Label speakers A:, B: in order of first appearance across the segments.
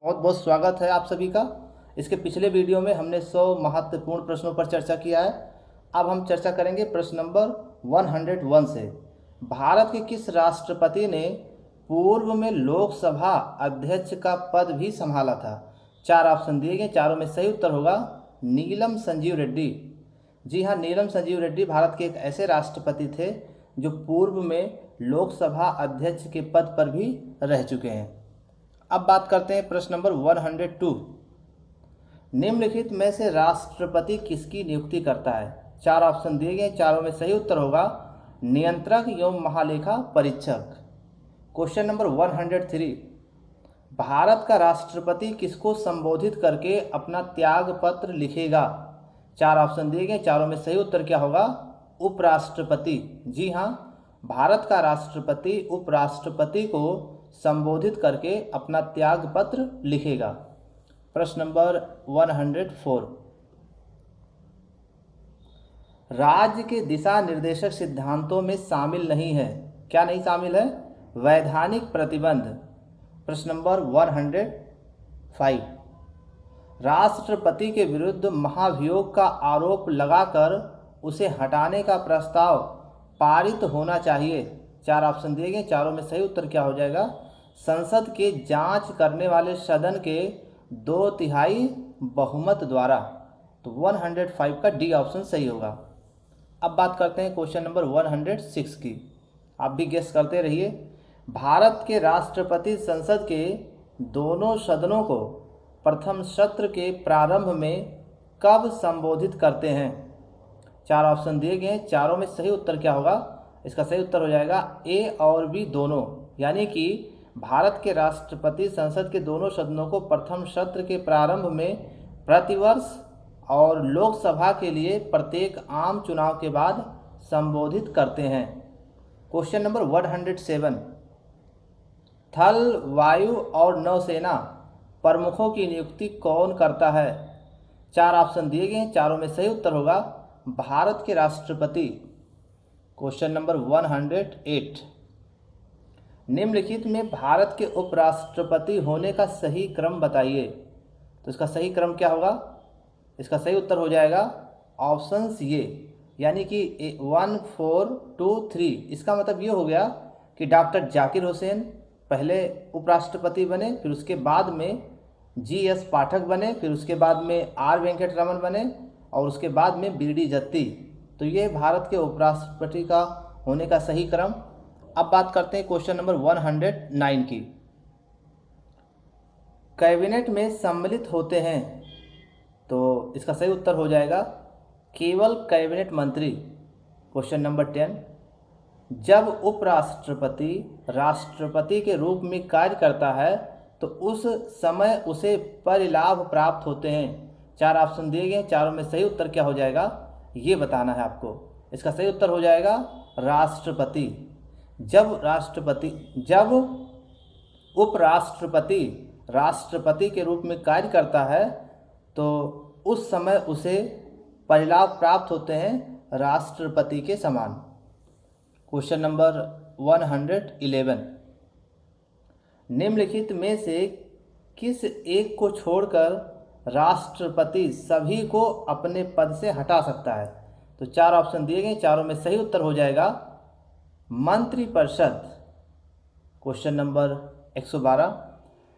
A: बहुत बहुत स्वागत है आप सभी का। इसके पिछले वीडियो में हमने 100 महत्वपूर्ण प्रश्नों पर चर्चा किया है। अब हम चर्चा करेंगे प्रश्न नंबर 101 से। भारत के किस राष्ट्रपति ने पूर्व में लोकसभा अध्यक्ष का पद भी संभाला था? 4 ऑप्शन दिए गए, चारों में सही उत्तर होगा नीलम संजीव रेड्डी। जी हाँ, नीलम संजीव रेड्डी भारत के एक ऐसे राष्ट्रपति थे जो पूर्व में लोकसभा अध्यक्ष के पद पर भी रह चुके हैं। अब बात करते हैं प्रश्न नंबर 102। निम्नलिखित में से राष्ट्रपति किसकी नियुक्ति करता है? 4 ऑप्शन दिए गए, चारों में सही उत्तर होगा नियंत्रक एवं महालेखा परीक्षक। Question number 103। भारत का राष्ट्रपति किसको संबोधित करके अपना त्याग पत्र लिखेगा? 4 ऑप्शन दिए गए, चारों में सही उत्तर क्या होगा? उपराष्ट्रपति। जी हाँ, भारत का राष्ट्रपति उपराष्ट्रपति को संबोधित करके अपना त्याग पत्र लिखेगा। प्रश्न नंबर 104। राज्य के दिशा निर्देशक सिद्धांतों में शामिल नहीं है। क्या नहीं शामिल है? वैधानिक प्रतिबंध। प्रश्न नंबर 105। राष्ट्रपति के विरुद्ध महाभियोग का आरोप लगाकर उसे हटाने का प्रस्ताव पारित होना चाहिए। 4 ऑप्शन दिए गए, चारों में सही उत्तर क्या हो जाएगा? संसद के जांच करने वाले सदन के 2/3 बहुमत द्वारा। तो 105 का डी ऑप्शन सही होगा। अब बात करते हैं क्वेश्चन नंबर 106 की। आप भी गेस करते रहिए। भारत के राष्ट्रपति संसद के दोनों सदनों को प्रथम सत्र के प्रारंभ में कब संबोधित करते हैं? 4 ऑप्शन दिए गए, चारों में सही उत्तर क्या होगा? इसका सही उत्तर हो जाएगा ए और बी दोनों। यानी कि भारत के राष्ट्रपति संसद के दोनों सदनों को प्रथम सत्र के प्रारंभ में प्रतिवर्ष और लोकसभा के लिए प्रत्येक आम चुनाव के बाद संबोधित करते हैं। Question number 107। थल, वायु और नौसेना प्रमुखों की नियुक्ति कौन करता है? 4 ऑप्शन दिए गए, चारों में सही उत्तर होगा भारत के राष्ट्रपति। Question number 108। निम्नलिखित में भारत के उपराष्ट्रपति होने का सही क्रम बताइए। तो इसका सही क्रम क्या होगा? इसका सही उत्तर हो जाएगा ऑप्शंस ये, यानी कि 1 4 2 3। इसका मतलब ये हो गया कि डॉक्टर जाकिर हुसैन पहले उपराष्ट्रपति बने, फिर उसके बाद में GS पाठक बने, फिर उसके बाद में R वेंकटरमन बने और उसके बाद में BD जत्ती। तो ये भारत के उपराष्ट्रपति का होने का सही क्रम। अब बात करते हैं क्वेश्चन नंबर 109 की। कैबिनेट में सम्मिलित होते हैं, तो इसका सही उत्तर हो जाएगा केवल कैबिनेट मंत्री। Question number 10। जब उपराष्ट्रपति राष्ट्रपति के रूप में कार्य करता है तो उस समय उसे परिलाभ प्राप्त होते हैं। 4 ऑप्शन दिए गए, चारों में सही उत्तर क्या हो जाएगा ये बताना है आपको। इसका सही उत्तर हो जाएगा राष्ट्रपति। जब उपराष्ट्रपति राष्ट्रपति के रूप में कार्य करता है तो उस समय उसे परिलाभ प्राप्त होते हैं राष्ट्रपति के समान। Question number 111। निम्नलिखित में से किस एक को छोड़कर राष्ट्रपति सभी को अपने पद से हटा सकता है? तो 4 ऑप्शन दिए गए, चारों में सही उत्तर हो जाएगा मंत्रिपरिषद। Question number 112।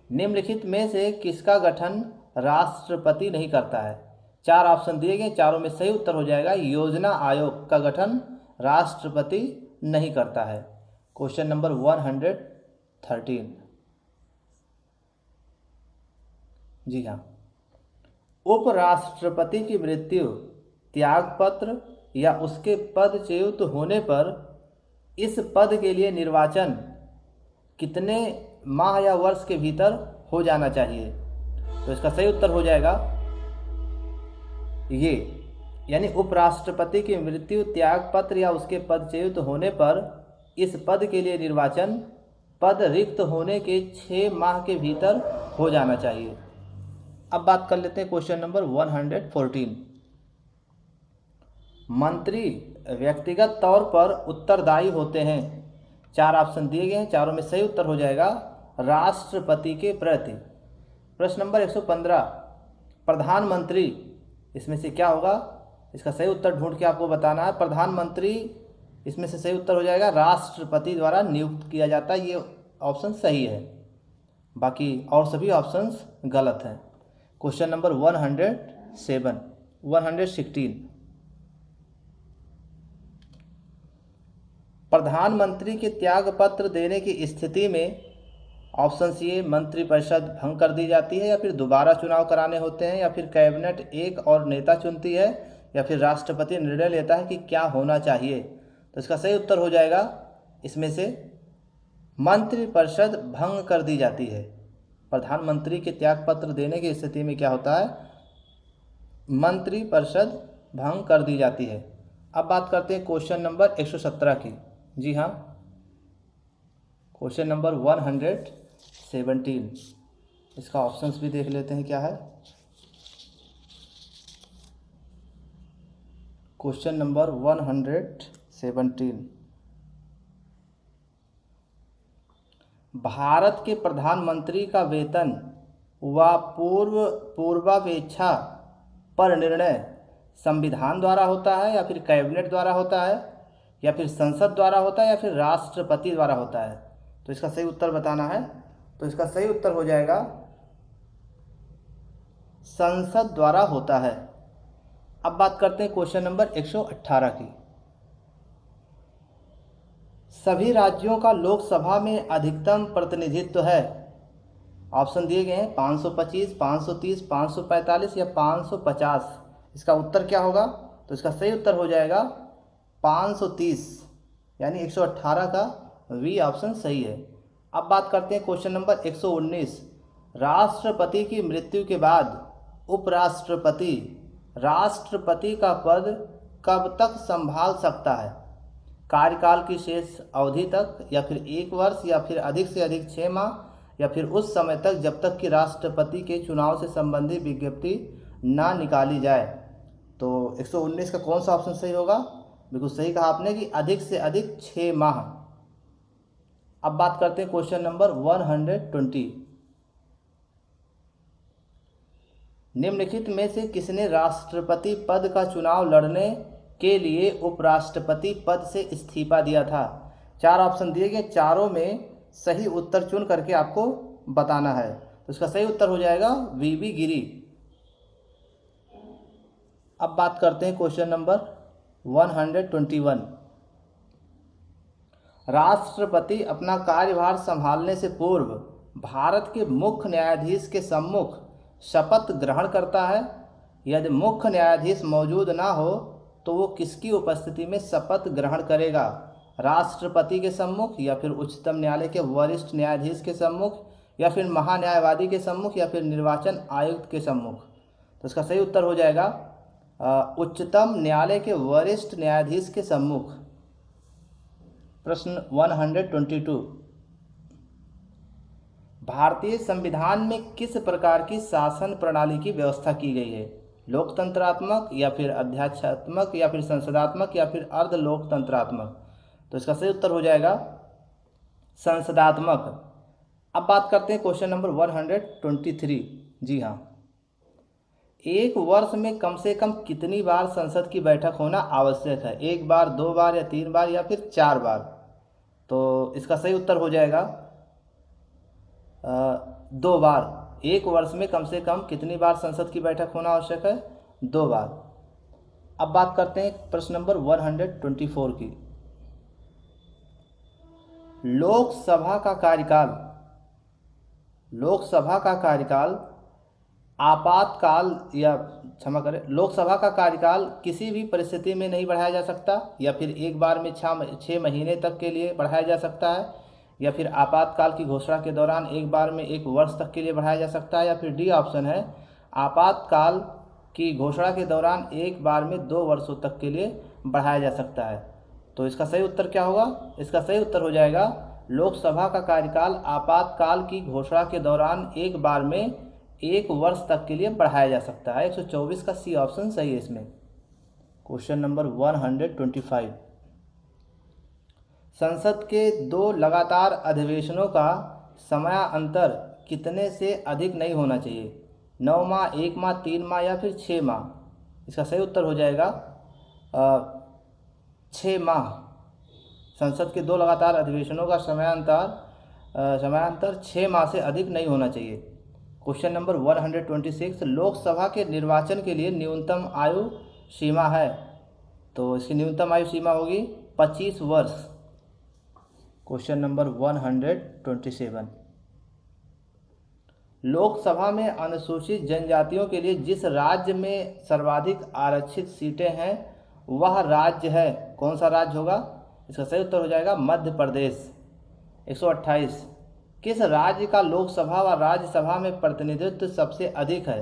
A: निम्नलिखित में से किसका गठन राष्ट्रपति नहीं करता है? 4 ऑप्शन दिए गए, चारों में सही उत्तर हो जाएगा योजना आयोग का गठन राष्ट्रपति नहीं करता है। Question number 113। जी हाँ, उपराष्ट्रपति की मृत्यु, त्यागपत्र या उसके पदच्युत होने पर इस पद के लिए निर्वाचन कितने माह या वर्ष के भीतर हो जाना चाहिए? तो इसका सही उत्तर हो जाएगा ये, यानी उपराष्ट्रपति की मृत्यु, त्यागपत्र या उसके पदच्युत होने पर इस पद के लिए निर्वाचन पद रिक्त होने के 6 माह के भीतर हो जाना चाहिए। अब बात कर लेते हैं क्वेश्चन नंबर 114। मंत्री व्यक्तिगत तौर पर उत्तरदायी होते हैं। 4 ऑप्शन दिए गए हैं, चारों में सही उत्तर हो जाएगा राष्ट्रपति के प्रति। प्रश्न नंबर 115, प्रधानमंत्री, इसमें से क्या होगा? इसका सही उत्तर ढूंढ के आपको बताना है। प्रधानमंत्री, इसमें से सही उत्तर हो जाएगा राष्ट्रपति द्वारा नियुक्त किया जाता है। ये ऑप्शन सही है, बाकी और सभी ऑप्शंस गलत हैं। क्वेश्चन नंबर 116, प्रधानमंत्री के त्याग पत्र देने की स्थिति में ऑप्शन सी, मंत्रिपरिषद भंग कर दी जाती है, या फिर दोबारा चुनाव कराने होते हैं, या फिर कैबिनेट एक और नेता चुनती है, या फिर राष्ट्रपति निर्णय लेता है कि क्या होना चाहिए। तो इसका सही उत्तर हो जाएगा इसमें से मंत्रिपरिषद भंग कर दी जाती है। प्रधानमंत्री के त्याग पत्र देने की स्थिति में क्या होता है? मंत्रिपरिषद भंग कर दी जाती है। अब बात करते हैं क्वेश्चन नंबर 117 की। जी हाँ, क्वेश्चन नंबर 117, इसका ऑप्शंस भी देख लेते हैं क्या है। क्वेश्चन नंबर 117, भारत के प्रधानमंत्री का वेतन व पूर्वापेक्षा पर निर्णय संविधान द्वारा होता है, या फिर कैबिनेट द्वारा होता है, या फिर संसद द्वारा होता है, या फिर राष्ट्रपति द्वारा होता है। तो इसका सही उत्तर बताना है। तो इसका सही उत्तर हो जाएगा संसद द्वारा होता है। अब बात करते हैं क्वेश्चन नंबर 118 की। सभी राज्यों का लोकसभा में अधिकतम प्रतिनिधित्व है। ऑप्शन दिए गए हैं 525, 530, 545 या 550। इसका उत्तर क्या होगा? तो इसका सही उत्तर हो जाएगा 530, यानी 118 का वी ऑप्शन सही है। अब बात करते हैं क्वेश्चन नंबर 119, राष्ट्रपति की मृत्यु के बाद उपराष्ट्रपति राष्ट्रपति का पद कब तक संभाल सकता है? कार्यकाल की शेष अवधि तक, या फिर 1 वर्ष, या फिर अधिक से अधिक 6 माह, या फिर उस समय तक जब तक कि राष्ट्रपति के चुनाव से संबंधित विज्ञप्ति ना निकाली जाए। तो 119 का कौन सा ऑप्शन सही होगा? बिल्कुल सही कहा आपने कि अधिक से अधिक 6 माह। अब बात करते हैं क्वेश्चन नंबर 120, निम्नलिखित में से किसने राष्ट्रपति पद का चुनाव लड़ने के लिए उपराष्ट्रपति पद से इस्तीफा दिया था? 4 ऑप्शन दिए गए, चारों में सही उत्तर चुन करके आपको बताना है। तो इसका सही उत्तर हो जाएगा वीवी गिरी। अब बात करते हैं क्वेश्चन नंबर 121, राष्ट्रपति अपना कार्यभार संभालने से पूर्व भारत के मुख्य न्यायाधीश के सम्मुख शपथ ग्रहण करता है। यदि मुख्य न्यायाधीश मौजूद ना हो तो वो किसकी उपस्थिति में शपथ ग्रहण करेगा? राष्ट्रपति के सम्मुख, या फिर उच्चतम न्यायालय के वरिष्ठ न्यायाधीश के सम्मुख, या फिर महान्यायवादी के सम्मुख, या फिर निर्वाचन आयुक्त के सम्मुख। तो इसका सही उत्तर हो जाएगा उच्चतम न्यायालय के वरिष्ठ न्यायाधीश के सम्मुख। प्रश्न 122, भारतीय संविधान में किस प्रकार की शासन प्रणाली की व्यवस्था की गई है? लोकतंत्रात्मक, या फिर अध्यात्मक, या फिर संसदात्मक, या फिर अर्ध लोकतंत्रात्मक? तो इसका सही उत्तर हो जाएगा संसदात्मक। अब बात करते हैं क्वेश्चन नंबर 123। जी हाँ, एक वर्ष में कम से कम कितनी बार संसद की बैठक होना आवश्यक है? 1 बार, 2 बार, या 3 बार, या फिर 4 बार? तो इसका सही उत्तर हो जाएगा 2 बार। एक वर्ष में कम से कम कितनी बार संसद की बैठक होना आवश्यक है? 2 बार। अब बात करते हैं प्रश्न नंबर 124 की। लोकसभा का कार्यकाल आपातकाल, या क्षमा करें, लोकसभा का कार्यकाल किसी भी परिस्थिति में नहीं बढ़ाया जा सकता, या फिर एक बार में 6 महीने तक के लिए बढ़ाया जा सकता है, या फिर आपातकाल की घोषणा के दौरान एक बार में 1 वर्ष तक के लिए बढ़ाया जा सकता है, या फिर डी ऑप्शन है आपातकाल की घोषणा के दौरान एक बार में 2 वर्षों तक के लिए बढ़ाया जा सकता है। तो इसका सही उत्तर क्या होगा? इसका सही उत्तर हो जाएगा लोकसभा का कार्यकाल आपातकाल की घोषणा के दौरान एक बार में 1 वर्ष तक के लिए बढ़ाया जा सकता है। 124 का सी ऑप्शन सही है इसमें। क्वेश्चन नंबर 125, संसद के 2 लगातार अधिवेशनों का समयांतर कितने से अधिक नहीं होना चाहिए? 9 माह, 1 माह, 3 माह या फिर 6 माह? इसका सही उत्तर हो जाएगा 6 माह। संसद के 2 लगातार अधिवेशनों का समयांतर 6 माह से अधिक नहीं होना चाहिए। क्वेश्चन नंबर 126, लोकसभा के निर्वाचन के लिए न्यूनतम आयु सीमा है, तो इसकी न्यूनतम आयु सीमा होगी 25 वर्ष। क्वेश्चन नंबर 127, लोकसभा में अनुसूचित जनजातियों के लिए जिस राज्य में सर्वाधिक आरक्षित सीटें हैं वह राज्य है, कौन सा राज्य होगा? इसका सही उत्तर हो जाएगा मध्य प्रदेश। 128, किस राज्य का लोकसभा व राज्यसभा में प्रतिनिधित्व सबसे अधिक है?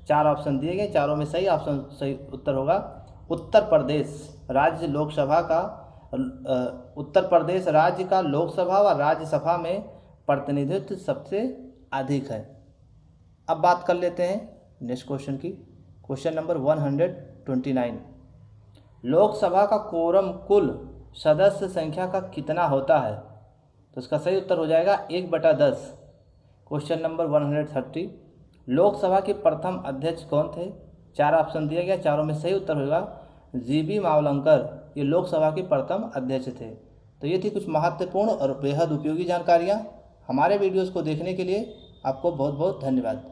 A: 4 ऑप्शन दिए गए, चारों में सही उत्तर होगा उत्तर प्रदेश। राज्य लोकसभा का उत्तर प्रदेश राज्य का लोकसभा व राज्यसभा में प्रतिनिधित्व सबसे अधिक है। अब बात कर लेते हैं नेक्स्ट क्वेश्चन की। क्वेश्चन नंबर 129, लोकसभा का कोरम कुल सदस्य संख्या का कितना होता है? तो इसका सही उत्तर हो जाएगा 1/10। क्वेश्चन नंबर 130, लोकसभा के प्रथम अध्यक्ष कौन थे? 4 ऑप्शन दिया गया, चारों में सही उत्तर होगा जीबी मावलंकर, ये लोकसभा के प्रथम अध्यक्ष थे। तो ये थी कुछ महत्वपूर्ण और बेहद उपयोगी जानकारियाँ। हमारे वीडियोज़ को देखने के लिए आपको बहुत बहुत धन्यवाद।